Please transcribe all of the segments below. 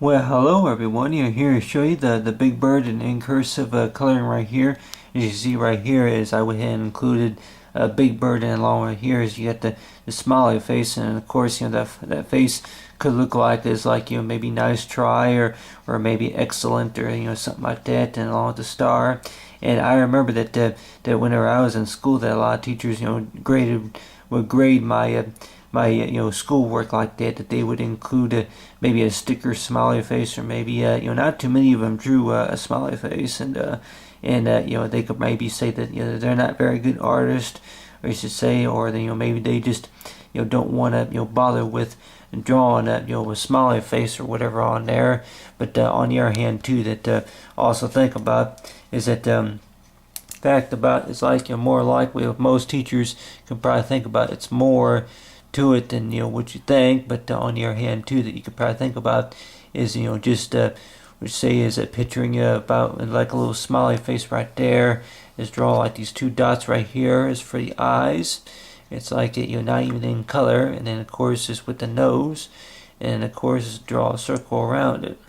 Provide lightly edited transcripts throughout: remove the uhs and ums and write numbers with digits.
Well, hello everyone. Here to show you the big bird in cursive coloring right here. As you see right here is I went ahead and included a big bird, and along right here is you got the smiley face, and of course that face could look like is like maybe nice try or maybe excellent or something like that, and along with the star. And I remember that whenever I was in school, that a lot of teachers would grade my schoolwork like that they would include maybe a sticker smiley face, or maybe not too many of them drew a smiley face, and they could maybe say that they're not very good artists, or you should say, or maybe they just don't want to bother with drawing a smiley face or whatever on there. But on the other hand too, that also think about is that fact about it's like more likely if most teachers can probably think about it's more to it than what you think. But on the other hand too, that you could probably think about is just which say is a picturing about like a little smiley face right there, is draw like these two dots right here is for the eyes. It's like not even in color, and then of course is with the nose, and of course draw a circle around it.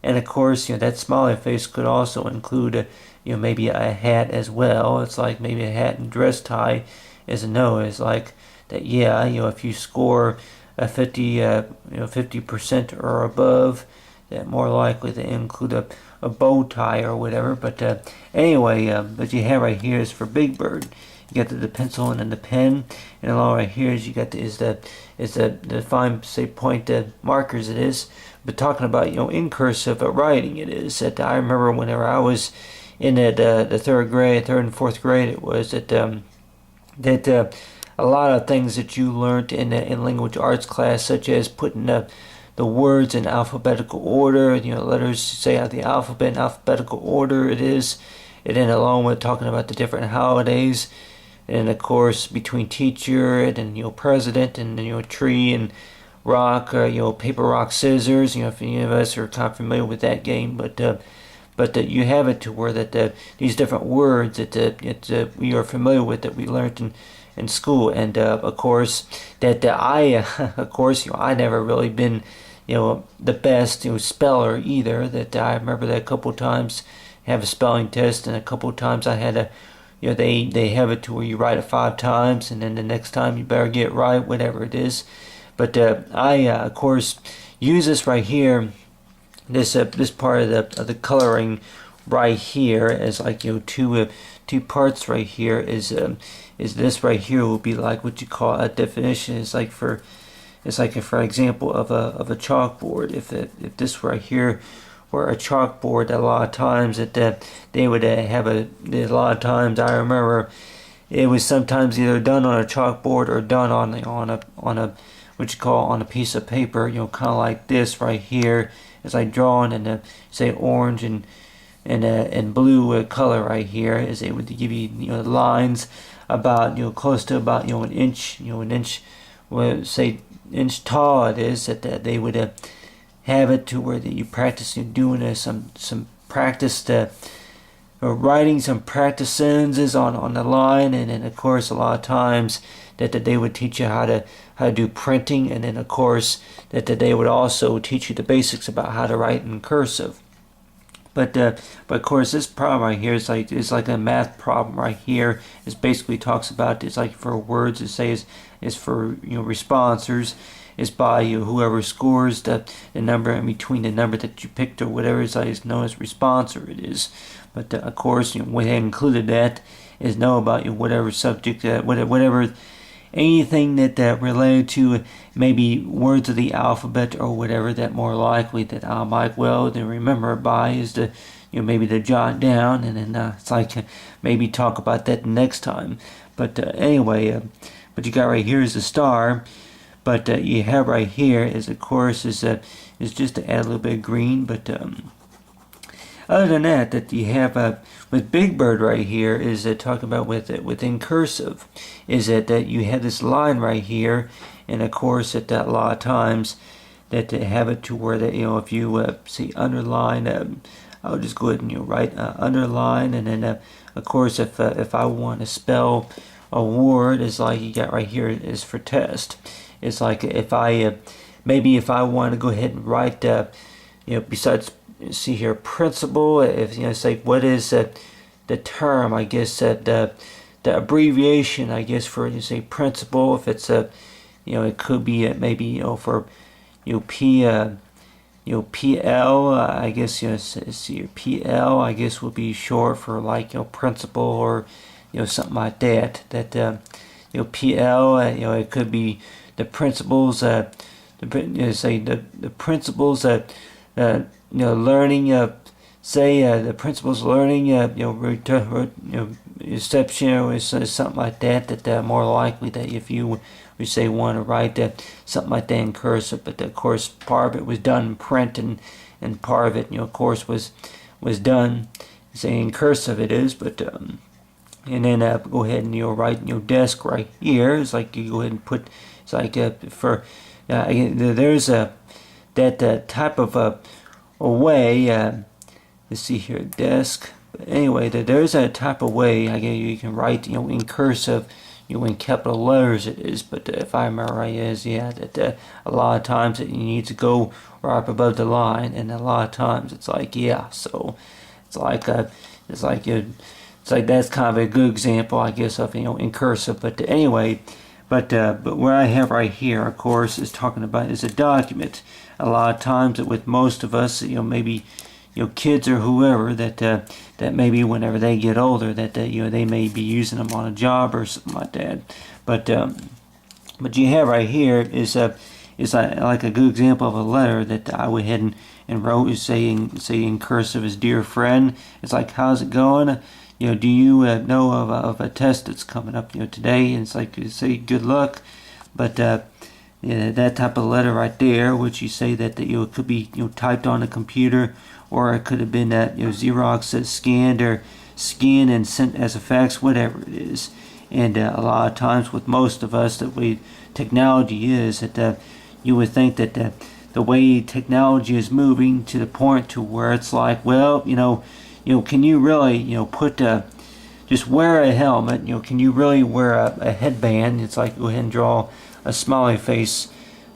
And of course that smiley face could also include maybe a hat as well. It's like maybe a hat and dress tie is a nose, like that. Yeah, if you score a 50% or above, that more likely to include a bow tie or whatever. But anyway, what you have right here is for Big Bird. You got the pencil and then the pen, and along right here is you got the fine say point markers it is. But talking about in cursive writing, it is that I remember whenever I was in the third and fourth grade, it was that a lot of things that you learned in language arts class, such as putting the words in alphabetical order, letters say out the alphabet in alphabetical order it is, and then along with talking about the different holidays, and of course between teacher and then president, and tree and rock, paper rock scissors. If any of us are kind of familiar with that game, but you have it to where that these different words that we are familiar with, that we learned in school. And of course that I of course I never really been the best speller either. That I remember that a couple times have a spelling test, and a couple times I had a they have it to where you write it 5 times, and then the next time you better get it right, whatever it is. But I of course use this right here, this part of the coloring right here, as like two parts right here. Is this right here will be like what you call a definition. It's like for example of a chalkboard. If this right here were a chalkboard, a lot of times that they would have a lot of times I remember it was sometimes either done on a chalkboard or done on a what you call on a piece of paper, kind of like this right here. It's like drawn in say orange and blue color right here, is able to give you lines about close to about an inch, well, say inch tall it is, that they would have it to where that you practice doing some practice or writing some practice sentences on the line. And then of course a lot of times that they would teach you how to do printing, and then of course that they would also teach you the basics about how to write in cursive. But of course this problem right here is like a math problem right here. It basically talks about, it's like for words, it says is for responsors, is by whoever scores the number in between the number that you picked or whatever is known as responsor it is. But of course what they included that is know about whatever subject, whatever anything that related to maybe words of the alphabet or whatever, that more likely that I might well to remember by is to maybe to jot down, and then it's like maybe talk about that next time. But anyway, but you got right here is the star. But you have right here is of course is just to add a little bit of green. But other than that you have with Big Bird right here is talking about within cursive, is that you have this line right here, and of course that a lot of times that they have it to where that if you see underline, I'll just go ahead and write underline, and then of course if I want to spell a word, is like you got right here is for test. It's like if I maybe if I want to go ahead and write, besides, see here, principal, if, say, what is the term, I guess, the abbreviation, I guess, for, say, principal, if it's it could be maybe, for, PL, I guess, see, PL, I guess, would be short for, like, principal, or, something like that, PL, it could be the principals, say the principals, learning, say, the principal's learning, reception, or something like that, more likely that if you we say want to write something like that in cursive, but of course part of it was done in print, and part of it, of course, was done, say, in cursive it is, but and then go ahead and write desk right here. It's like you go ahead and put, it's like for there's that type of a way. Let's see here, desk. But anyway, there's a type of way I guess you can write in cursive, in capital letters it is. But if I remember right, is that a lot of times that you need to go right up above the line, and a lot of times it's like so it's like it's like that's kind of a good example, I guess, of in cursive. But anyway, but what I have right here, of course, is talking about is a document. A lot of times with most of us, maybe kids or whoever, that maybe whenever they get older, that they may be using them on a job or something like that. But you have right here is like a good example of a letter that I went ahead and wrote, is saying in cursive, is dear friend. It's like, how's it going? Do you know of a test that's coming up today? And it's like, you say good luck. But that type of letter right there, which you say that it could be typed on a computer, or it could have been Xerox scanned and sent as a fax, whatever it is. And a lot of times with most of us, that way technology is, that you would think that the way technology is moving to the point to where it's like, well, can you really put just wear a helmet? Can you really wear a headband? It's like, go ahead and draw a smiley face,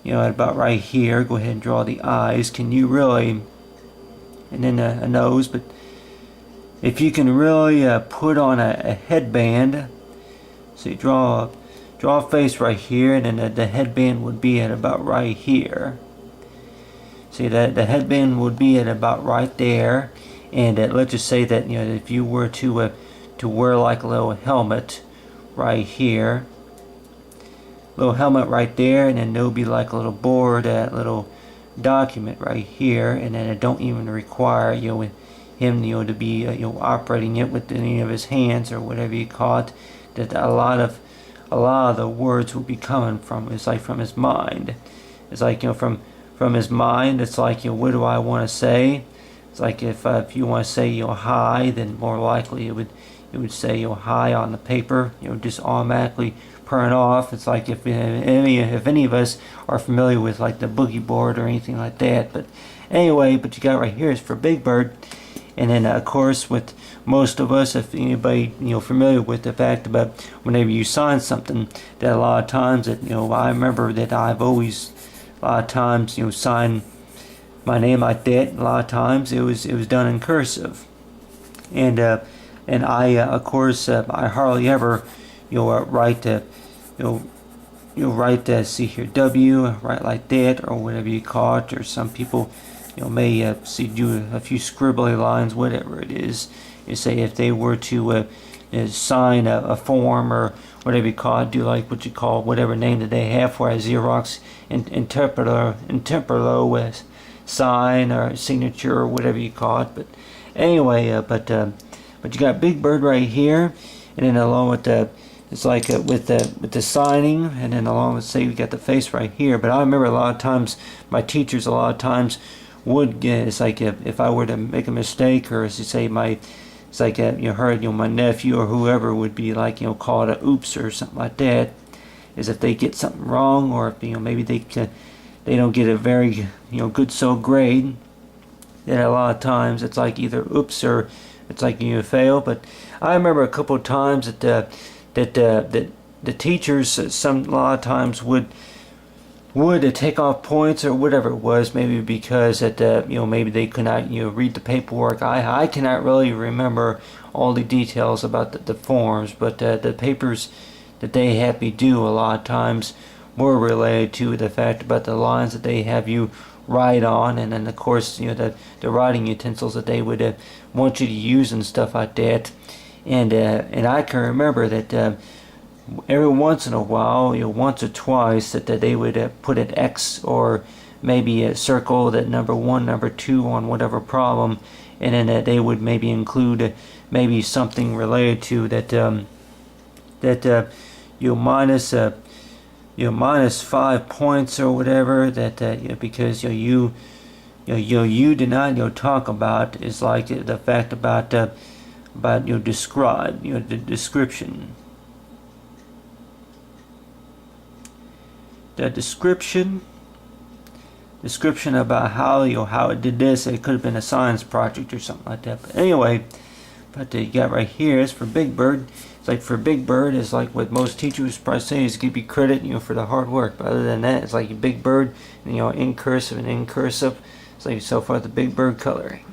at about right here. Go ahead and draw the eyes. Can you really, and then a nose? But if you can really put on a headband, so you draw a face right here, and then the headband would be at about right here. See, that the headband would be at about right there. And let's just say that if you were to wear like a little helmet right here, little helmet right there, and then there'll be like a little board, that little document right here, and then it don't even require him to be operating it with any of his hands or whatever you call it. That a lot of the words will be coming from, it's like from his mind. It's like from his mind. It's like what do I want to say? It's like if you want to say hi, then more likely it would say hi on the paper, just automatically print off. It's like if any of us are familiar with like the boogie board or anything like that. But anyway, but you got right here is for Big Bird. And then of course with most of us, if anybody familiar with the fact about whenever you sign something, that a lot of times that I remember that I've always a lot of times signed my name like that. A lot of times it was done in cursive, and I of course I hardly ever write write see here W, write like that or whatever you call it, or some people may see do a few scribbly lines, whatever it is. You say if they were to sign a form or whatever you call it, do like what you call whatever name that they have for a Xerox interpolo sign or signature or whatever you call it. But anyway, but you got Big Bird right here, and then along with the it's like with the signing, and then along with, say, we got the face right here. But I remember a lot of times my teachers a lot of times would get, it's like if I were to make a mistake, or as you say, it's like heard my nephew or whoever would be like call it a oops or something like that, is if they get something wrong, or if maybe they don't get a very good grade, then a lot of times it's like either oops or it's like fail. But I remember a couple of times that the teachers a lot of times would would take off points or whatever it was, maybe because that maybe they could not read the paperwork. I cannot really remember all the details about the forms, but the papers that they had me do a lot of times were related to the fact about the lines that they have you write on, and then of course the writing utensils that they would want you to use and stuff like that. And I can remember that every once in a while, once or twice, that they would put an X or maybe a circle that number 1, number 2 on whatever problem, and then they would maybe include maybe something related to that minus minus 5 points or whatever, that because you did not talk about is like the fact about describe the description. The description about how it did this. It could have been a science project or something like that. But anyway, you got right here is for Big Bird. It's like for Big Bird is like what most teachers probably say is give you credit for the hard work. But other than that, it's like Big Bird, in cursive and in cursive. It's like so far the Big Bird coloring.